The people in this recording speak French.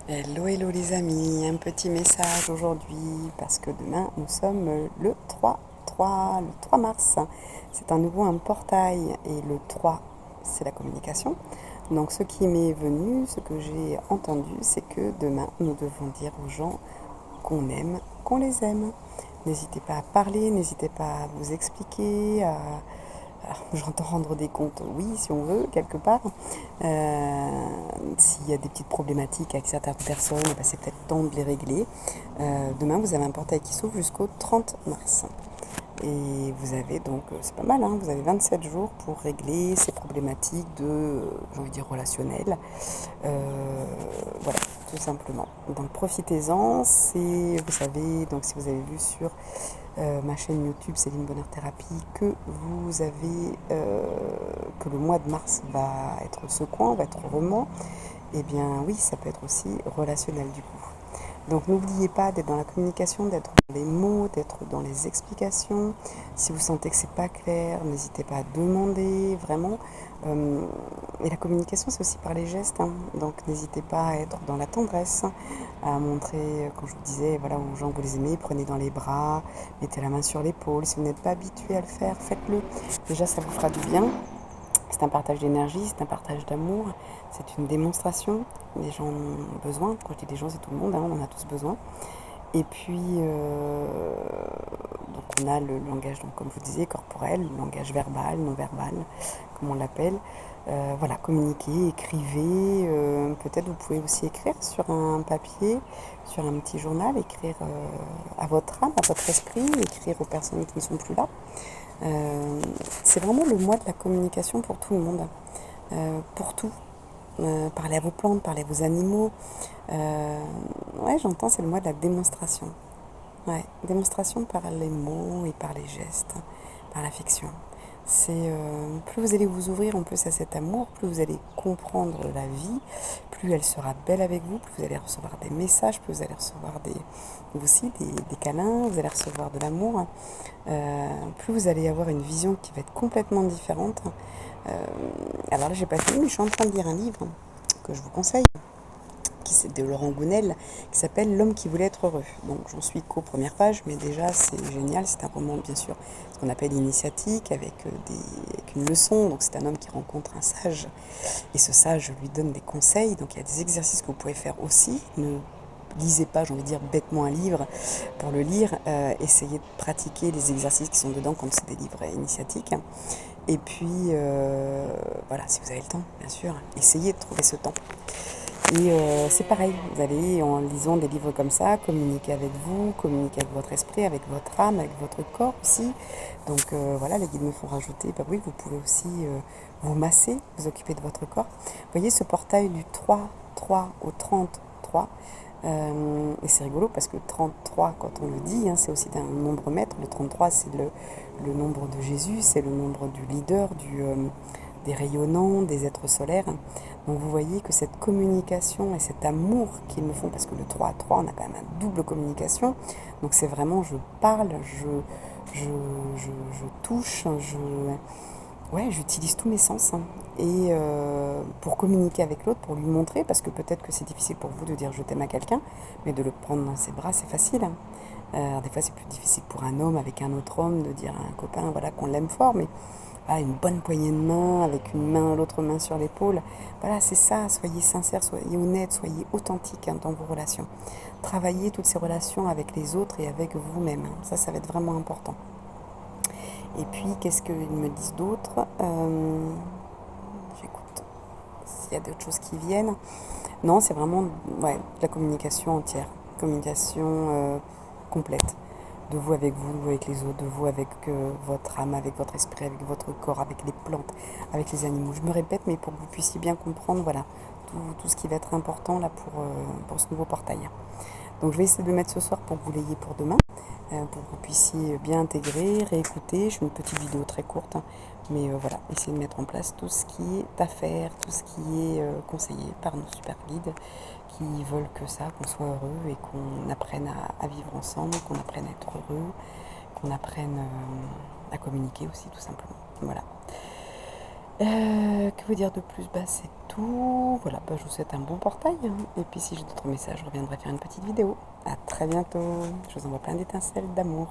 Hello, hello les amis, un petit message aujourd'hui parce que demain nous sommes le 3 mars. C'est à nouveau un portail et le 3 c'est la communication. Donc ce qui m'est venu, ce que j'ai entendu, c'est que demain nous devons dire aux gens qu'on aime, qu'on les aime. N'hésitez pas à parler, n'hésitez pas à vous expliquer, alors, j'entends rendre des comptes, oui, si on veut, quelque part. S'il y a des petites problématiques avec certaines personnes, eh ben, c'est peut-être temps de les régler. Demain, vous avez un portail qui s'ouvre jusqu'au 30 mars. Et vous avez donc, c'est pas mal, hein, vous avez 27 jours pour régler ces problématiques de, j'ai envie de dire, relationnelles. Voilà, tout simplement. Donc profitez-en. C'est, vous savez, donc si vous avez vu sur ma chaîne YouTube Céline Bonheur Thérapie que vous avez que le mois de mars va être secouant, va être roman, eh bien oui, ça peut être aussi relationnel du coup. Donc n'oubliez pas d'être dans la communication, d'être dans les mots, d'être dans les explications. Si vous sentez que c'est pas clair, n'hésitez pas à demander vraiment. Et la communication, c'est aussi par les gestes, hein. Donc n'hésitez pas à être dans la tendresse, à montrer, comme je vous disais, voilà, aux gens que vous les aimez, prenez dans les bras, mettez la main sur l'épaule. Si vous n'êtes pas habitué à le faire, faites-le. Déjà, ça vous fera du bien. C'est un partage d'énergie, c'est un partage d'amour, c'est une démonstration. Les gens en ont besoin. Quand je dis les gens, c'est tout le monde, hein, on en a tous besoin. Et puis, donc on a le langage, donc, comme vous disiez, corporel, le langage verbal, non verbal, comme on l'appelle. Voilà, communiquez, écrivez. Peut-être vous pouvez aussi écrire sur un papier, sur un petit journal, écrire à votre âme, à votre esprit, écrire aux personnes qui ne sont plus là. C'est vraiment le mois de la communication pour tout le monde, pour tout. Parlez à vos plantes, parlez à vos animaux. Ouais, j'entends, c'est le mois de la démonstration. Ouais, démonstration par les mots et par les gestes, par l'affection. C'est plus vous allez vous ouvrir en plus à cet amour, plus vous allez comprendre la vie, plus elle sera belle avec vous, plus vous allez recevoir des messages, plus vous allez recevoir aussi des câlins, vous allez recevoir de l'amour, plus vous allez avoir une vision qui va être complètement différente. Alors là, j'ai pas fini, mais je suis en train de lire un livre que je vous conseille, qui c'est de Laurent Gounel, qui s'appelle L'homme qui voulait être heureux. Donc j'en suis qu'aux premières pages, mais déjà c'est génial. C'est un roman, bien sûr, ce qu'on appelle initiatique, avec une leçon. Donc c'est un homme qui rencontre un sage, et ce sage lui donne des conseils. Donc il y a des exercices que vous pouvez faire aussi. Ne lisez pas, j'ai envie de dire, bêtement un livre pour le lire. Essayez de pratiquer les exercices qui sont dedans quand c'est des livres initiatiques. Et puis, voilà, si vous avez le temps, bien sûr, essayez de trouver ce temps. Et c'est pareil, vous allez, en lisant des livres comme ça, communiquer avec vous, communiquer avec votre esprit, avec votre âme, avec votre corps aussi. Donc voilà, les guides me font rajouter, bah oui, vous pouvez aussi vous masser, vous occuper de votre corps. Vous voyez ce portail du 3 au 33. Et c'est rigolo parce que 33, quand on le dit, hein, c'est aussi un nombre maître. Le 33, c'est le nombre de Jésus, c'est le nombre du leader, des rayonnants, des êtres solaires. Donc vous voyez que cette communication et cet amour qu'ils me font, parce que le 3 à 3, on a quand même une double communication. Donc c'est vraiment, je parle, je touche, ouais, j'utilise tous mes sens, hein. Et pour communiquer avec l'autre, pour lui montrer, parce que peut-être que c'est difficile pour vous de dire je t'aime à quelqu'un, mais de le prendre dans ses bras, c'est facile, hein. Alors des fois, c'est plus difficile pour un homme avec un autre homme de dire à un copain, voilà, qu'on l'aime fort, mais voilà, une bonne poignée de main, avec une main, l'autre main sur l'épaule. Voilà, c'est ça, soyez sincère, soyez honnête, soyez authentique, hein, dans vos relations. Travaillez toutes ces relations avec les autres et avec vous-même, hein. Ça va être vraiment important. Et puis, qu'est-ce qu'ils me disent d'autre? J'écoute s'il y a d'autres choses qui viennent. Non, c'est vraiment, ouais, la communication entière. Communication complète. De vous avec vous, avec les autres, de vous avec votre âme, avec votre esprit, avec votre corps, avec les plantes, avec les animaux. Je me répète, mais pour que vous puissiez bien comprendre, voilà, tout ce qui va être important là pour ce nouveau portail. Donc je vais essayer de le mettre ce soir pour que vous l'ayez pour demain, pour que vous puissiez bien intégrer, réécouter. Je fais une petite vidéo très courte, hein, mais voilà, essayer de mettre en place tout ce qui est à faire, tout ce qui est conseillé par nos super guides qui veulent que ça, qu'on soit heureux et qu'on apprenne à vivre ensemble, qu'on apprenne à être heureux, qu'on apprenne à communiquer aussi tout simplement. Voilà. Que vous dire de plus? Bah, c'est tout. Voilà, bah, je vous souhaite un bon portail, hein. Et puis si j'ai d'autres messages, je reviendrai faire une petite vidéo. À très bientôt. Je vous envoie plein d'étincelles d'amour.